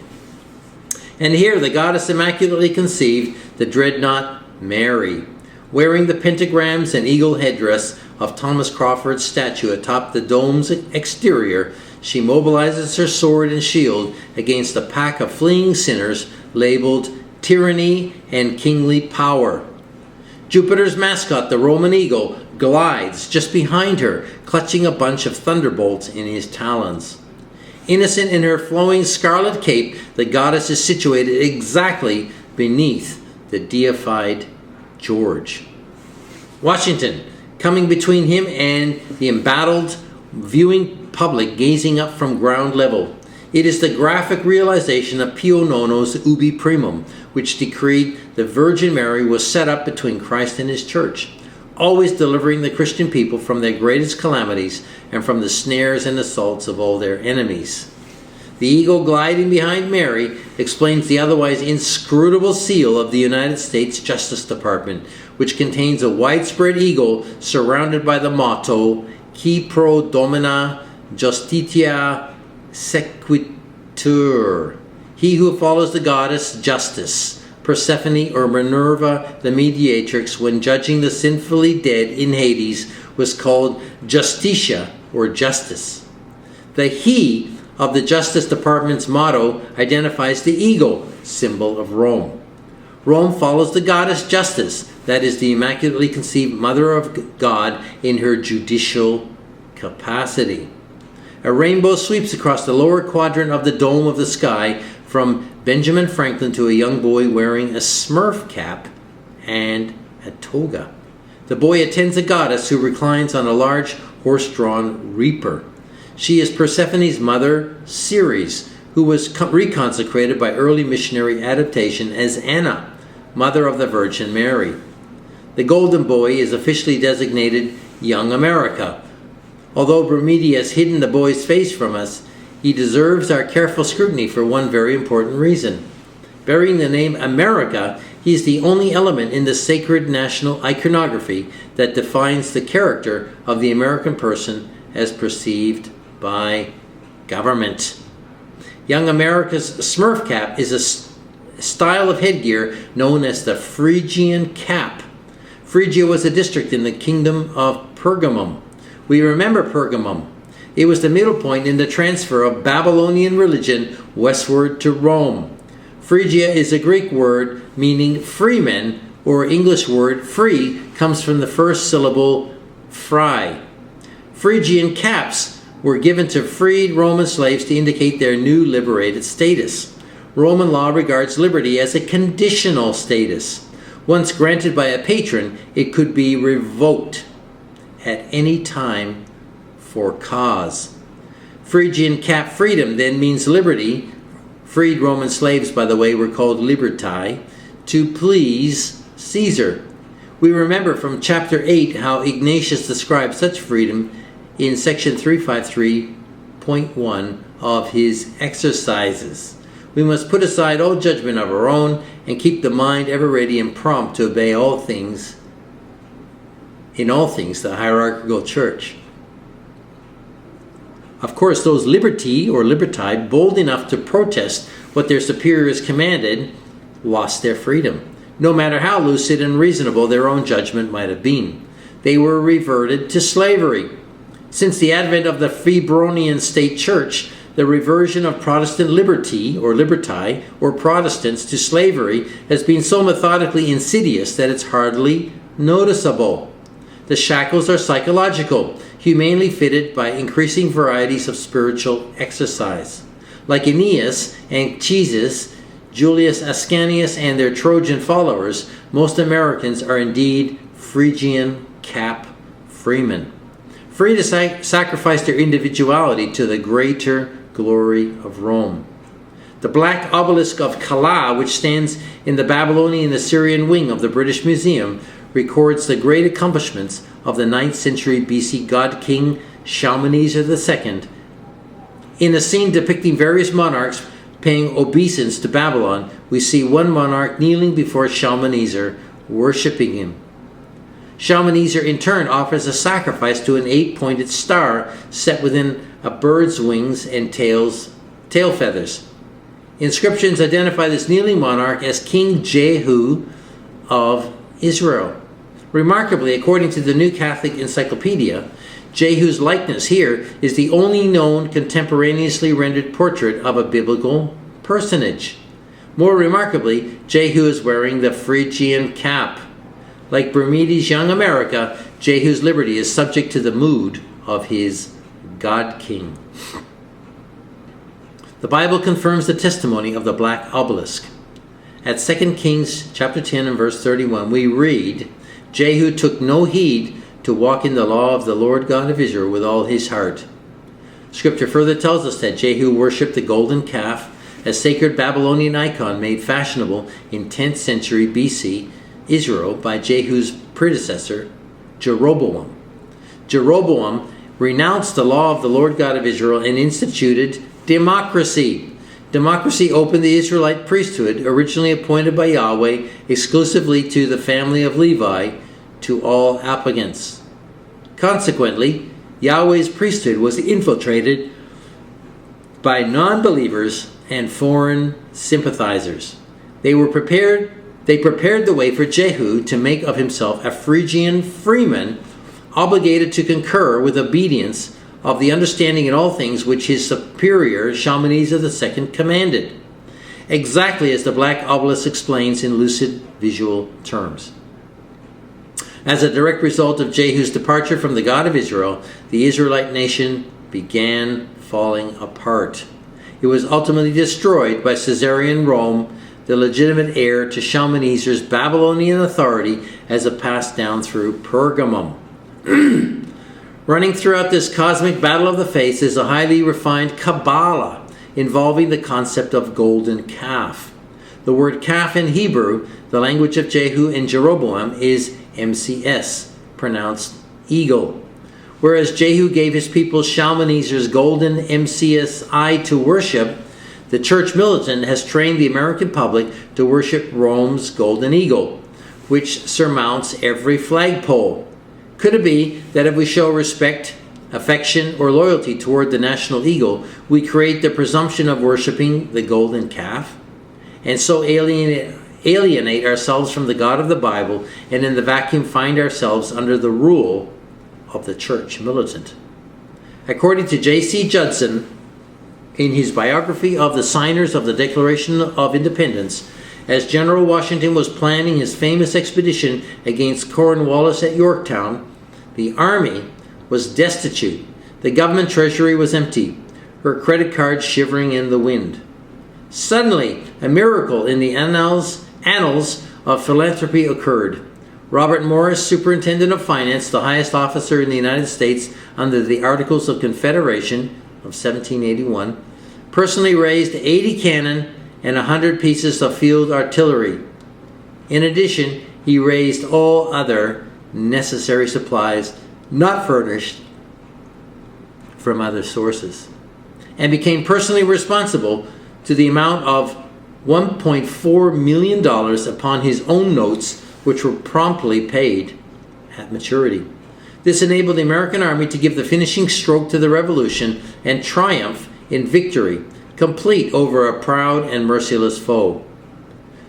And here the goddess immaculately conceived, the dreadnought Mary, wearing the pentagrams and eagle headdress of Thomas Crawford's statue atop the dome's exterior. She mobilizes her sword and shield against a pack of fleeing sinners labeled tyranny and kingly power. Jupiter's mascot, the Roman eagle, glides just behind her, clutching a bunch of thunderbolts in his talons. Innocent in her flowing scarlet cape, the goddess is situated exactly beneath the deified George. Washington, coming between him and the embattled viewing public gazing up from ground level. It is the graphic realization of Pio IX's Ubi Primum, which decreed the Virgin Mary was set up between Christ and his church, always delivering the Christian people from their greatest calamities and from the snares and assaults of all their enemies. The eagle gliding behind Mary explains the otherwise inscrutable seal of the United States Justice Department, which contains a widespread eagle surrounded by the motto, Qui pro domina justitia sequitur. He who follows the goddess Justice, Persephone or Minerva the mediatrix, when judging the sinfully dead in Hades, was called Justitia or Justice. The he of the Justice Department's motto identifies the eagle, symbol of Rome. Rome follows the goddess Justice, that is the immaculately conceived Mother of God in her judicial capacity. A rainbow sweeps across the lower quadrant of the dome of the sky, from Benjamin Franklin to a young boy wearing a Smurf cap and a toga. The boy attends a goddess who reclines on a large horse-drawn reaper. She is Persephone's mother, Ceres, who was reconsecrated by early missionary adaptation as Anna, mother of the Virgin Mary. The golden boy is officially designated Young America. Although Brumidi has hidden the boy's face from us, he deserves our careful scrutiny for one very important reason. Bearing the name America, he is the only element in the sacred national iconography that defines the character of the American person as perceived by government. Young America's Smurf cap is a style of headgear known as the Phrygian cap. Phrygia was a district in the kingdom of Pergamum. We remember Pergamum. It was the middle point in the transfer of Babylonian religion westward to Rome. Phrygia is a Greek word meaning freemen or English word free, comes from the first syllable fry. Phrygian caps were given to freed Roman slaves to indicate their new liberated status. Roman law regards liberty as a conditional status. Once granted by a patron, it could be revoked at any time for cause. Phrygian cap freedom then means liberty. Freed Roman slaves, by the way, were called liberti, to please Caesar. We remember from chapter 8 how Ignatius described such freedom in section 353.1 of his Exercises. We must put aside all judgment of our own and keep the mind ever ready and prompt to obey all things, in all things, the hierarchical church. Of course, those liberti or liberti, bold enough to protest what their superiors commanded, lost their freedom, no matter how lucid and reasonable their own judgment might have been. They were reverted to slavery. Since the advent of the Febronian state church, the reversion of Protestant liberty or liberti or Protestants to slavery has been so methodically insidious that it's hardly noticeable. The shackles are psychological, humanely fitted by increasing varieties of spiritual exercise. Like Aeneas, Anchises, Julius Ascanius, and their Trojan followers, most Americans are indeed Phrygian cap freemen, free to sacrifice their individuality to the greater glory of Rome. The black obelisk of Calah, which stands in the Babylonian and Assyrian wing of the British Museum, records the great accomplishments of the 9th century BC god king Shalmaneser II. In a scene depicting various monarchs paying obeisance to Babylon, we see one monarch kneeling before Shalmaneser, worshipping him. Shalmaneser in turn offers a sacrifice to an 8-pointed star set within a bird's wings and tail feathers. Inscriptions identify this kneeling monarch as King Jehu of Israel. Remarkably, according to the New Catholic Encyclopedia, Jehu's likeness here is the only known contemporaneously rendered portrait of a biblical personage. More remarkably, Jehu is wearing the Phrygian cap. Like Bermudi's Young America, Jehu's liberty is subject to the mood of his God King. The Bible confirms the testimony of the black obelisk. At 2 Kings chapter 10 and verse 31, we read, Jehu took no heed to walk in the law of the Lord God of Israel with all his heart. Scripture further tells us that Jehu worshipped the golden calf, a sacred Babylonian icon made fashionable in 10th century BC Israel by Jehu's predecessor, Jeroboam. Jeroboam renounced the law of the Lord God of Israel and instituted democracy. Democracy opened the Israelite priesthood, originally appointed by Yahweh exclusively to the family of Levi, to all applicants. Consequently, Yahweh's priesthood was infiltrated by non-believers and foreign sympathizers. They prepared the way for Jehu to make of himself a Phrygian freeman, obligated to concur with obedience of the understanding in all things which his superior Shalmaneser II commanded, exactly as the black obelisk explains in lucid visual terms. As a direct result of Jehu's departure from the God of Israel, the Israelite nation began falling apart. It was ultimately destroyed by Caesarian Rome, the legitimate heir to Shalmaneser's Babylonian authority as it passed down through Pergamum. Running throughout this cosmic battle of the faiths is a highly refined Kabbalah involving the concept of golden calf. The word calf in Hebrew, the language of Jehu and Jeroboam, is MCS, pronounced eagle. Whereas Jehu gave his people Shalmaneser's golden MCSI to worship, the church militant has trained the American public to worship Rome's golden eagle, which surmounts every flagpole. Could it be that if we show respect, affection, or loyalty toward the national eagle, we create the presumption of worshiping the golden calf, and so alienate ourselves from the God of the Bible, and in the vacuum find ourselves under the rule of the church militant? According to J.C. Judson, in his biography of the signers of the Declaration of Independence, as General Washington was planning his famous expedition against Cornwallis at Yorktown, the army was destitute. The government treasury was empty, her credit cards shivering in the wind. Suddenly, a miracle in the annals of philanthropy occurred. Robert Morris, Superintendent of Finance, the highest officer in the United States under the Articles of Confederation of 1781, personally raised 80 cannon and 100 pieces of field artillery. In addition, he raised all other necessary supplies not furnished from other sources, and became personally responsible to the amount of $1.4 million upon his own notes, which were promptly paid at maturity. This enabled the American army to give the finishing stroke to the revolution and triumph in victory, complete over a proud and merciless foe.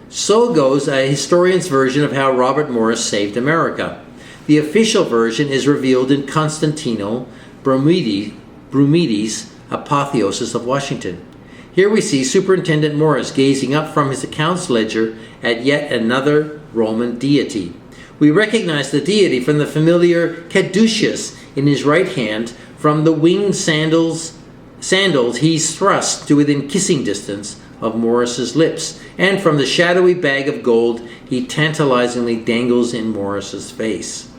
So goes a historian's version of how Robert Morris saved America. The official version is revealed in Constantino Brumidi's Apotheosis of Washington. Here we see Superintendent Morris gazing up from his accounts ledger at yet another Roman deity. We recognize the deity from the familiar caduceus in his right hand, from the winged sandals he's thrust to within kissing distance of Morris's lips, and from the shadowy bag of gold he tantalizingly dangles in Morris's face.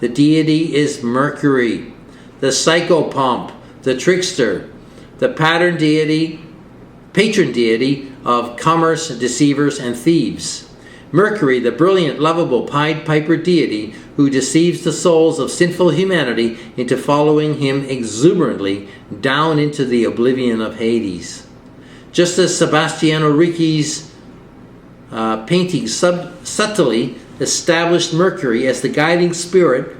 The deity is Mercury, the psychopomp, the trickster, the patron deity of commerce, deceivers, and thieves. Mercury, the brilliant, lovable Pied Piper deity who deceives the souls of sinful humanity into following him exuberantly down into the oblivion of Hades. Just as Sebastiano Ricci's painting subtly established Mercury as the guiding spirit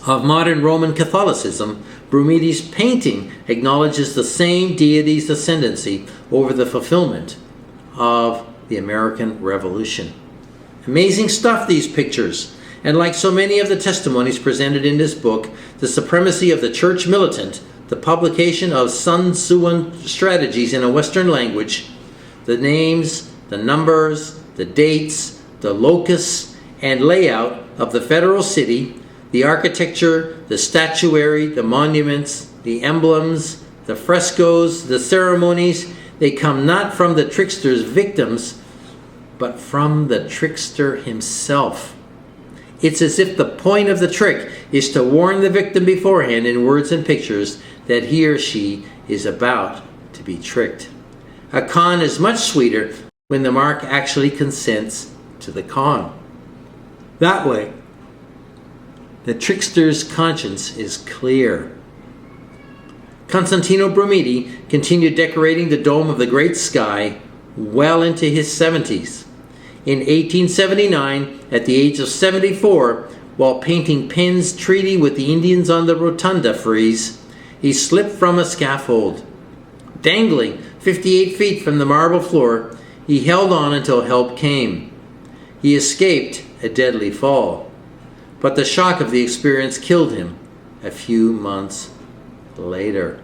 of modern Roman Catholicism, Brumidi's painting acknowledges the same deity's ascendancy over the fulfillment of the American Revolution. Amazing stuff, these pictures. And like so many of the testimonies presented in this book, the supremacy of the church militant, the publication of Sun Tzuan strategies in a Western language, the names, the numbers, the dates, the locus, and layout of the federal city, the architecture, the statuary, the monuments, the emblems, the frescoes, the ceremonies, they come not from the trickster's victims, but from the trickster himself. It's as if the point of the trick is to warn the victim beforehand in words and pictures that he or she is about to be tricked. A con is much sweeter when the mark actually consents to the con. That way, the trickster's conscience is clear. Constantino Brumidi continued decorating the dome of the great sky well into his 70s. In 1879, at the age of 74, while painting Penn's treaty with the Indians on the Rotunda frieze, he slipped from a scaffold. Dangling 58 feet from the marble floor, he held on until help came. He escaped a deadly fall, but the shock of the experience killed him a few months later.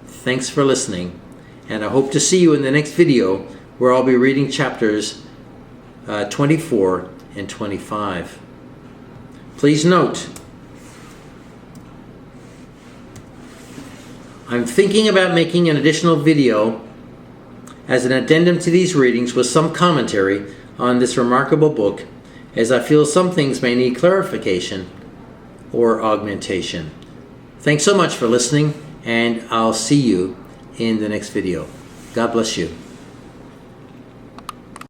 Thanks for listening, and I hope to see you in the next video where I'll be reading chapters 24 and 25. Please note, I'm thinking about making an additional video as an addendum to these readings with some commentary on this remarkable book, as I feel some things may need clarification or augmentation. Thanks so much for listening, and I'll see you in the next video. God bless you.